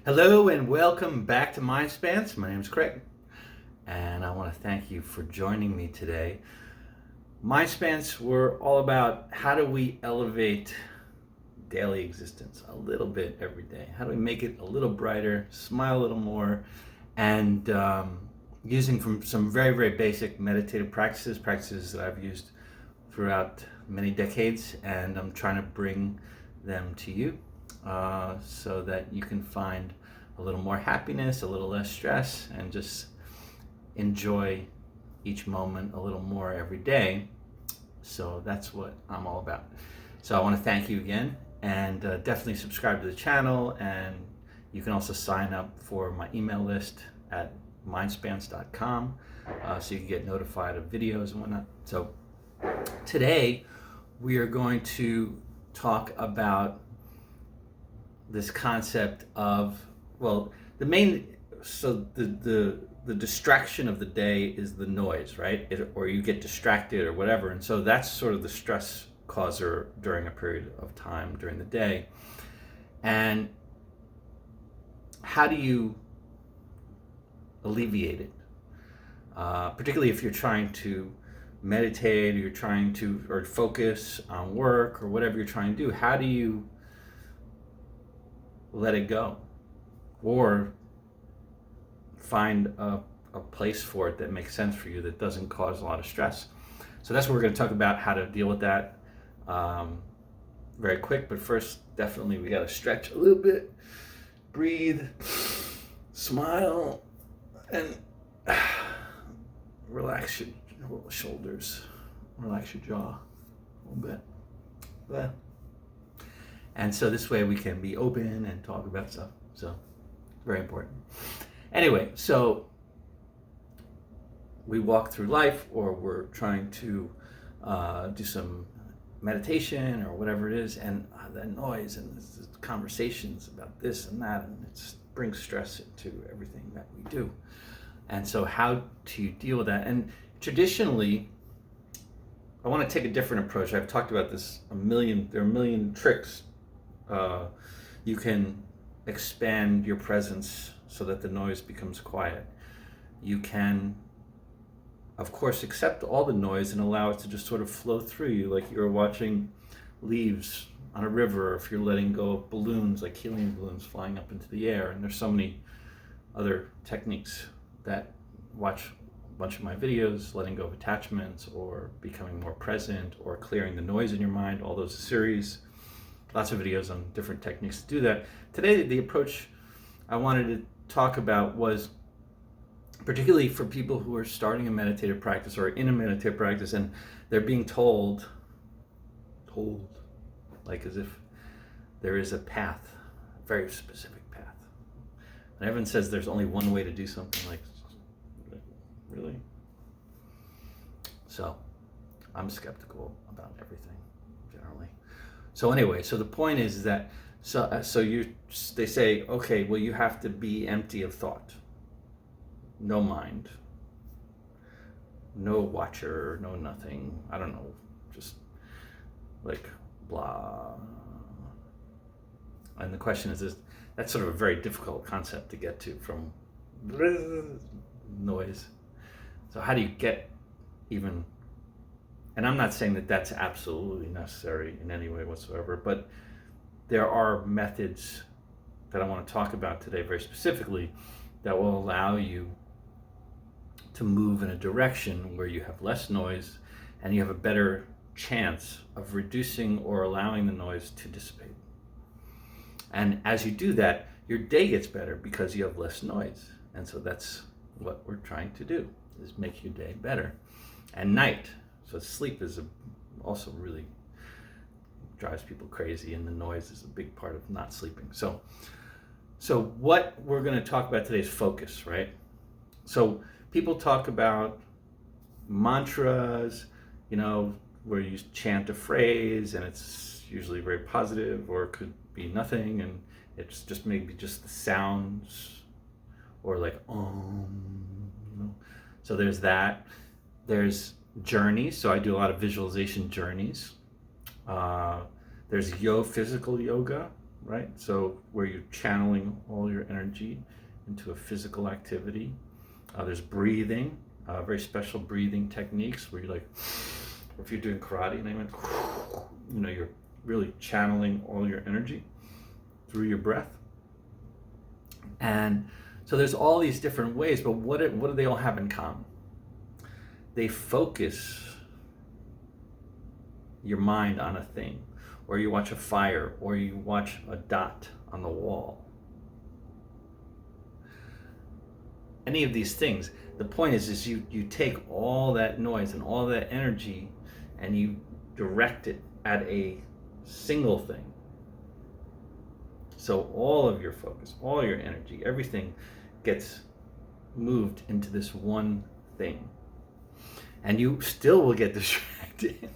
Hello and welcome back to Mindspans. My name is Craig, and I want to thank you for joining me today. Mindspans, we're all about how do we elevate daily existence a little bit every day? How do we make it a little brighter, smile a little more, and using from some very, very basic meditative practices that I've used throughout many decades, and I'm trying to bring them to you so that you can find a little more happiness, a little less stress, and just enjoy each moment a little more every day. So that's what I'm all about. So I want to thank you again, and definitely subscribe to the channel, and you can also sign up for my email list at mindspans.com so you can get notified of videos and whatnot. So today we are going to talk about this concept of, well, the distraction of the day is the noise, right? Or you get distracted or whatever. And so that's sort of the stress causer during a period of time during the day. And how do you alleviate it? Particularly if you're trying to meditate, or you're trying to, or focus on work or whatever you're trying to do, how do you let it go, or find a place for it that makes sense for you, that doesn't cause a lot of stress? So that's what we're going to talk about, how to deal with that very quick. But first, definitely we got to stretch a little bit, breathe, smile, and relax your shoulders, relax your jaw a little bit. There. And so this way we can be open and talk about stuff. So very important. Anyway, so we walk through life, or we're trying to do some meditation or whatever it is, and that noise and this conversations about this and that, and it brings stress into everything that we do. And so how do you deal with that? And traditionally, I want to take a different approach. I've talked about this there are a million tricks. You can expand your presence so that the noise becomes quiet. You can, of course, accept all the noise and allow it to just sort of flow through you, like you're watching leaves on a river, or if you're letting go of balloons, like helium balloons flying up into the air. And there's so many other techniques that watch a bunch of my videos, letting go of attachments, or becoming more present, or clearing the noise in your mind, all those series. Lots of videos on different techniques to do that. Today, the approach I wanted to talk about was particularly for people who are starting a meditative practice or in a meditative practice, and they're being told, like as if there is a path, a very specific path. And everyone says there's only one way to do something. Like, really? So I'm skeptical about everything generally. So anyway, so the point is that they say, okay, well, you have to be empty of thought, no mind, no watcher, no nothing. I don't know, just like blah. And the question is, that's sort of a very difficult concept to get to from noise. So how do you get even? And I'm not saying that that's absolutely necessary in any way whatsoever, but there are methods that I want to talk about today very specifically that will allow you to move in a direction where you have less noise and you have a better chance of reducing or allowing the noise to dissipate. And as you do that, your day gets better because you have less noise. And so that's what we're trying to do, is make your day better. And night. So sleep is also really drives people crazy, and the noise is a big part of not sleeping. So what we're going to talk about today is focus, right? So people talk about mantras, where you chant a phrase, and it's usually very positive, or it could be nothing, and it's just maybe just the sounds, or like So there's that. There's journeys. So I do a lot of visualization journeys. There's physical yoga, right? So where you're channeling all your energy into a physical activity. There's breathing, very special breathing techniques where you're like, if you're doing karate and they went, you're really channeling all your energy through your breath. And so there's all these different ways, but what do they all have in common? They focus your mind on a thing, or you watch a fire, or you watch a dot on the wall. Any of these things, the point is you take all that noise and all that energy and you direct it at a single thing. So all of your focus, all your energy, everything gets moved into this one thing. And you still will get distracted.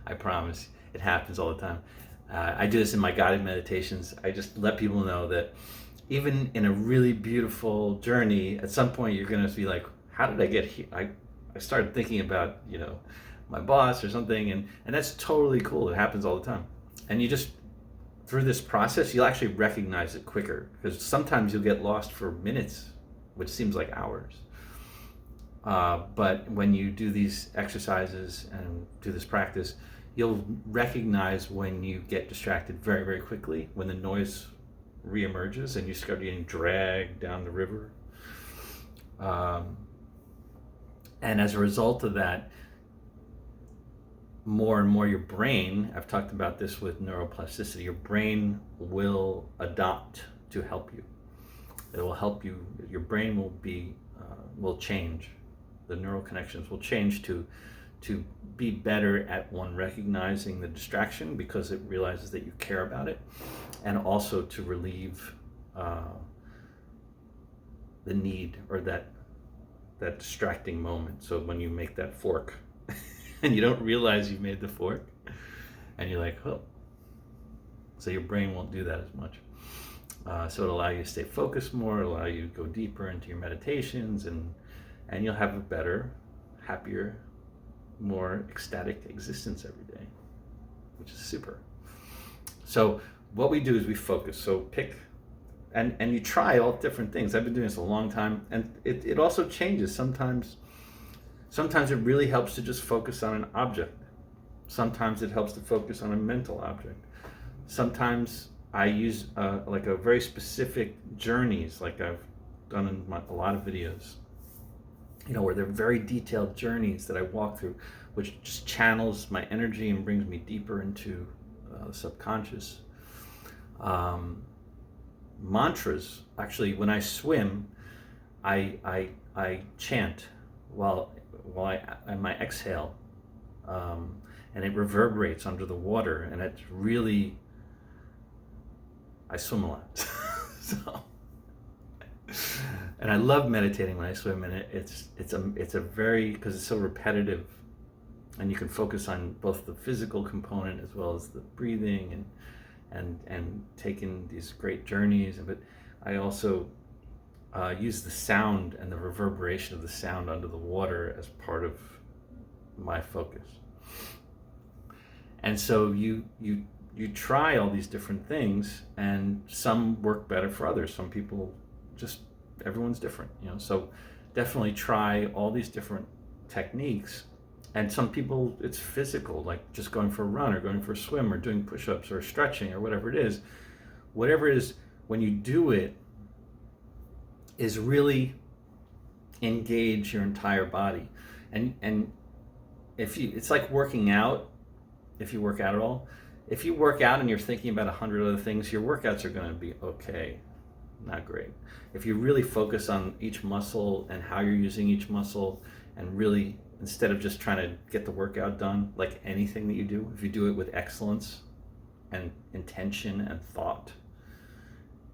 I promise. It happens all the time. I do this in my guided meditations. I just let people know that even in a really beautiful journey, at some point you're going to be like, how did I get here? I started thinking about, my boss or something, and that's totally cool. It happens all the time. And you just, through this process, you'll actually recognize it quicker, because sometimes you'll get lost for minutes, which seems like hours. But when you do these exercises and do this practice, you'll recognize when you get distracted very, very quickly, when the noise reemerges and you start getting dragged down the river. And as a result of that, more and more your brain, I've talked about this with neuroplasticity, your brain will adopt to help you. It will help you, your brain will change. The neural connections will change to be better at, one, recognizing the distraction because it realizes that you care about it, and also to relieve the need or that distracting moment. So when you make that fork and you don't realize you made the fork and you're like, oh, so your brain won't do that as much. So it'll allow you to stay focused more, it'll allow you to go deeper into your meditations, and you'll have a better, happier, more ecstatic existence every day, which is super. So what we do is we focus. So pick, and you try all different things. I've been doing this a long time, and it also changes. Sometimes it really helps to just focus on an object. Sometimes it helps to focus on a mental object. Sometimes I use like a very specific journeys, like I've done in a lot of videos, where they're very detailed journeys that I walk through, which just channels my energy and brings me deeper into the subconscious. Mantras, actually, when I swim, I chant while I my exhale, and it reverberates under the water, and it's really, I swim a lot. So, and I love meditating when I swim, and it's a very, because it's so repetitive, and you can focus on both the physical component as well as the breathing and taking these great journeys. But I also use the sound and the reverberation of the sound under the water as part of my focus. And so you try all these different things, and some work better for others. Some people everyone's different, so definitely try all these different techniques. And some people, it's physical, like just going for a run or going for a swim or doing push-ups or stretching or whatever it is. Whatever it is, when you do it, is really engage your entire body. And it's like working out, if you work out at all. If you work out and you're thinking about 100 other things, your workouts are going to be okay, not great. If you really focus on each muscle and how you're using each muscle, and really, instead of just trying to get the workout done, like anything that you do, if you do it with excellence and intention and thought,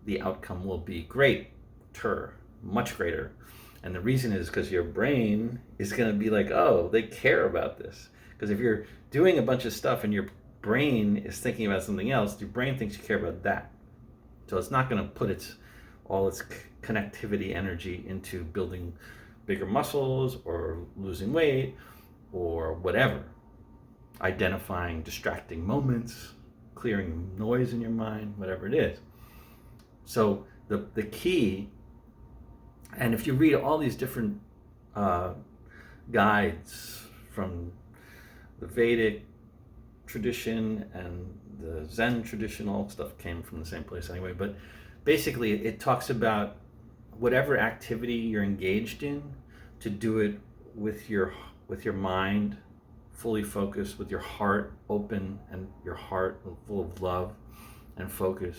the outcome will be greater, much greater. And the reason is because your brain is going to be like, oh, they care about this. Because if you're doing a bunch of stuff and your brain is thinking about something else, your brain thinks you care about that. So it's not going to put all its connectivity energy into building bigger muscles or losing weight or whatever, identifying distracting moments. clearing noise in your mind, whatever it is. So the key, and if you read all these different guides from the Vedic tradition and the Zen tradition, all stuff came from the same place anyway, but basically it talks about whatever activity you're engaged in, to do it with your mind fully focused, with your heart open and your heart full of love and focus.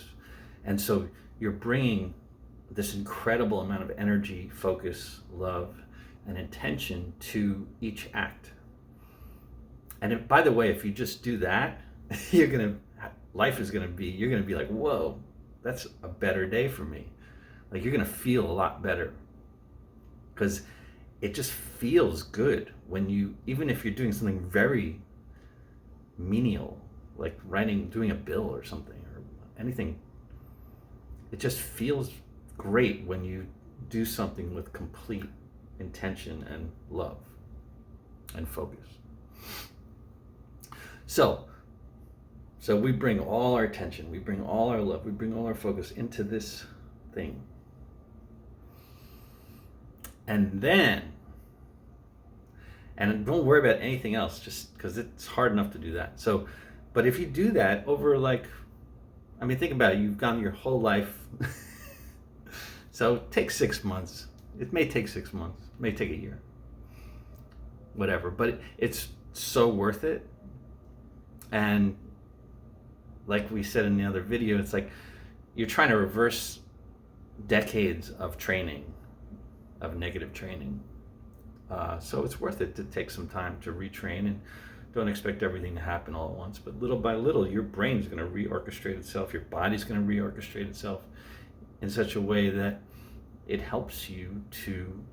And so you're bringing this incredible amount of energy, focus, love, and intention to each act. And if, by the way, if you just do that, you're gonna be like, whoa, that's a better day for me. Like, you're gonna feel a lot better, because it just feels good when you, even if you're doing something very menial, like doing a bill or something or anything, it just feels great when you do something with complete intention and love and focus. So we bring all our attention, we bring all our love, we bring all our focus into this thing. And don't worry about anything else, just because it's hard enough to do that. So, but if you do that over, like, I mean, think about it, you've gone your whole life. So take 6 months. It may take 6 months, it may take a year, whatever, but it's so worth it. And like we said in the other video, it's like you're trying to reverse decades of training, of negative training. So it's worth it to take some time to retrain, and don't expect everything to happen all at once, but little by little, your brain's going to reorchestrate itself, your body's going to reorchestrate itself in such a way that it helps you to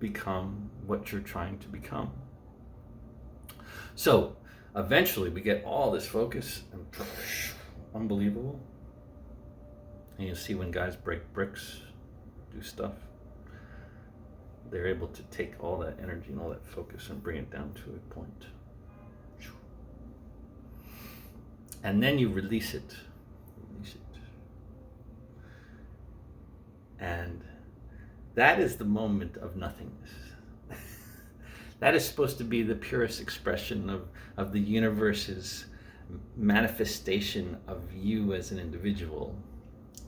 become what you're trying to become. So eventually we get all this focus, and unbelievable. And you see when guys break bricks, do stuff, they're able to take all that energy and all that focus and bring it down to a point. And then you release it. And that is the moment of nothingness. That is supposed to be the purest expression of the universe's manifestation of you as an individual,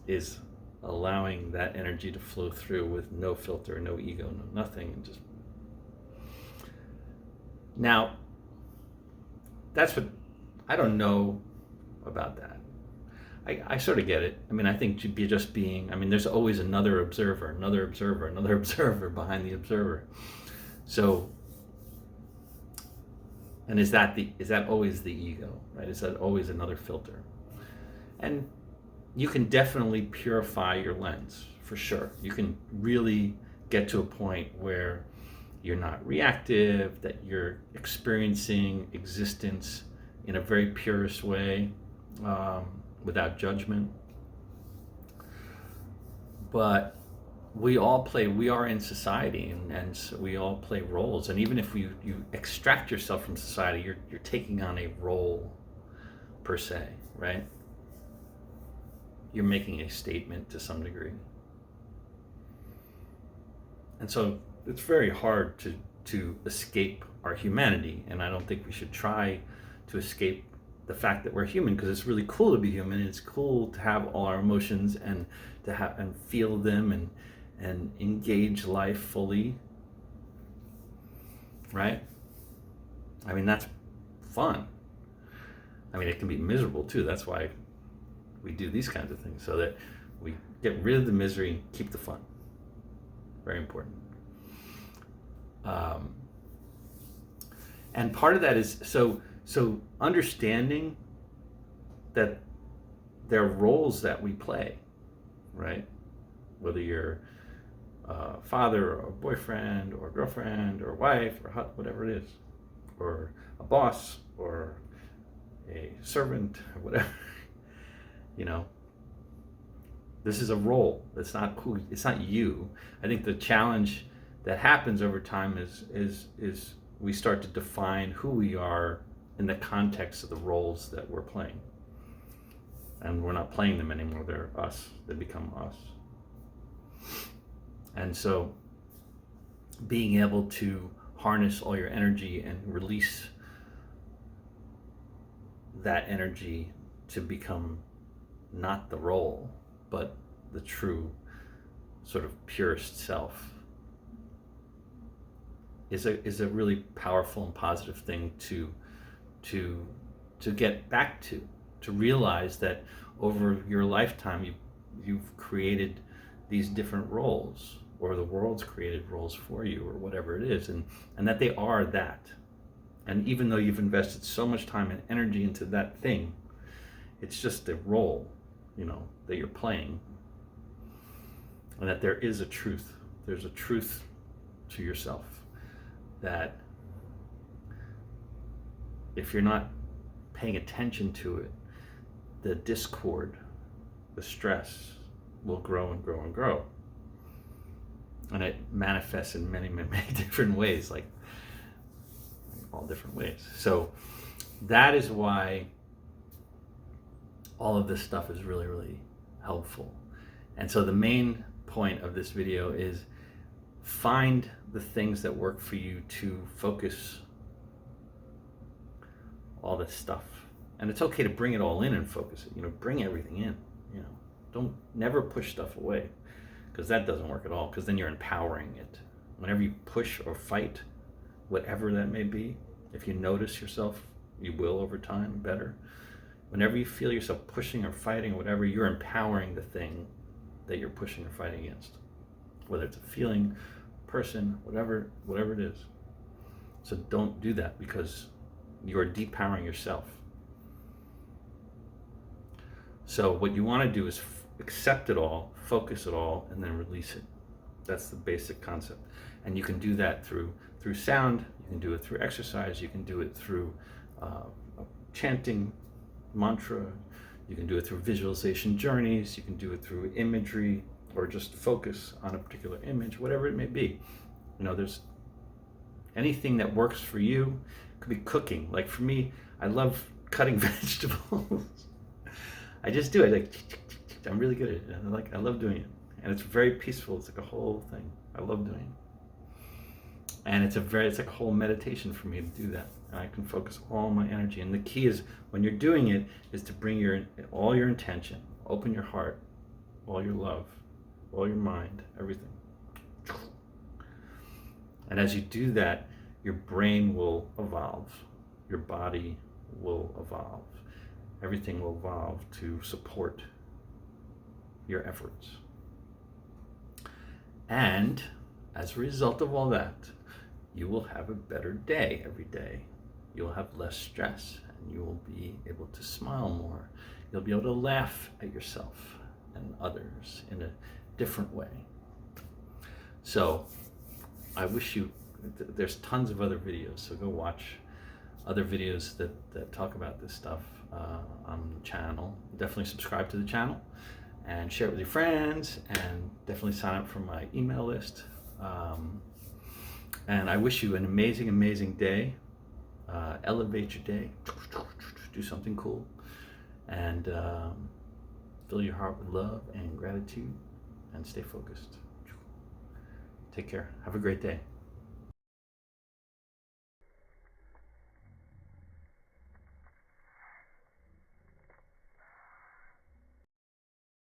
is allowing that energy to flow through with no filter, no ego, no nothing, and just. Now, that's what, I don't know about that. I sort of get it. I mean, I think just being, I mean, there's always another observer behind the observer. So, and is that always the ego, right? Is that always another filter? And you can definitely purify your lens, for sure. You can really get to a point where you're not reactive, that you're experiencing existence in a very purest way, without judgment. But we are in society, and so we all play roles. And even if you extract yourself from society, you're taking on a role per se, right? You're making a statement to some degree. And so it's very hard to escape our humanity, and I don't think we should try to escape the fact that we're human, because it's really cool to be human, and it's cool to have all our emotions and to have and feel them and engage life fully, right? I mean, that's fun. I mean, it can be miserable too. That's why we do these kinds of things, so that we get rid of the misery and keep the fun. Very important. And part of that is so understanding that there are roles that we play, right? Whether you're a father or a boyfriend or a girlfriend or a wife or whatever it is, or a boss or a servant or whatever, you know, this is a role. It's not you. I think the challenge that happens over time is we start to define who we are in the context of the roles that we're playing. And we're not playing them anymore. They're us. They become us. And so being able to harness all your energy and release that energy to become not the role, but the true sort of purest self is a really powerful and positive thing to get back to realize that over your lifetime you've created these different roles, or the world's created roles for you, or whatever it is, and that they are that. And even though you've invested so much time and energy into that thing, it's just a role, that you're playing. And that there is a truth. There's a truth to yourself that if you're not paying attention to it, the discord, the stress will grow and grow and grow. And it manifests in many, many, many different ways, like all different ways. So that is why all of this stuff is really, really helpful. And so the main point of this video is find the things that work for you to focus all this stuff. And it's okay to bring it all in and focus it, bring everything in, don't never push stuff away, because that doesn't work at all, because then you're empowering it. Whenever you push or fight, whatever that may be, if you notice yourself, you will over time better. Whenever you feel yourself pushing or fighting or whatever, you're empowering the thing that you're pushing or fighting against, whether it's a feeling, person, whatever it is. So don't do that, because you're depowering yourself. So what you want to do is accept it all, focus it all, and then release it. That's the basic concept. And you can do that through sound, you can do it through exercise, you can do it through chanting, mantra, you can do it through visualization journeys, you can do it through imagery, or just focus on a particular image, whatever it may be. There's anything that works for you. It could be cooking. Like for me, I love cutting vegetables. I just do it. I'm really good at it. I love doing it. And it's very peaceful. It's like a whole thing. I love doing it. And it's like a whole meditation for me to do that. And I can focus all my energy. And the key is, when you're doing it, is to bring all your intention, open your heart, all your love, all your mind, everything. And as you do that, your brain will evolve, your body will evolve, everything will evolve to support your efforts. And as a result of all that, you will have a better day every day. You'll have less stress, and you will be able to smile more. You'll be able to laugh at yourself and others in a different way. So I wish there's tons of other videos, so go watch other videos that talk about this stuff on the channel. Definitely subscribe to the channel and share it with your friends, and definitely sign up for my email list. And I wish you an amazing, amazing day. Elevate your day, do something cool, and fill your heart with love and gratitude, and stay focused. Take care. Have a great day.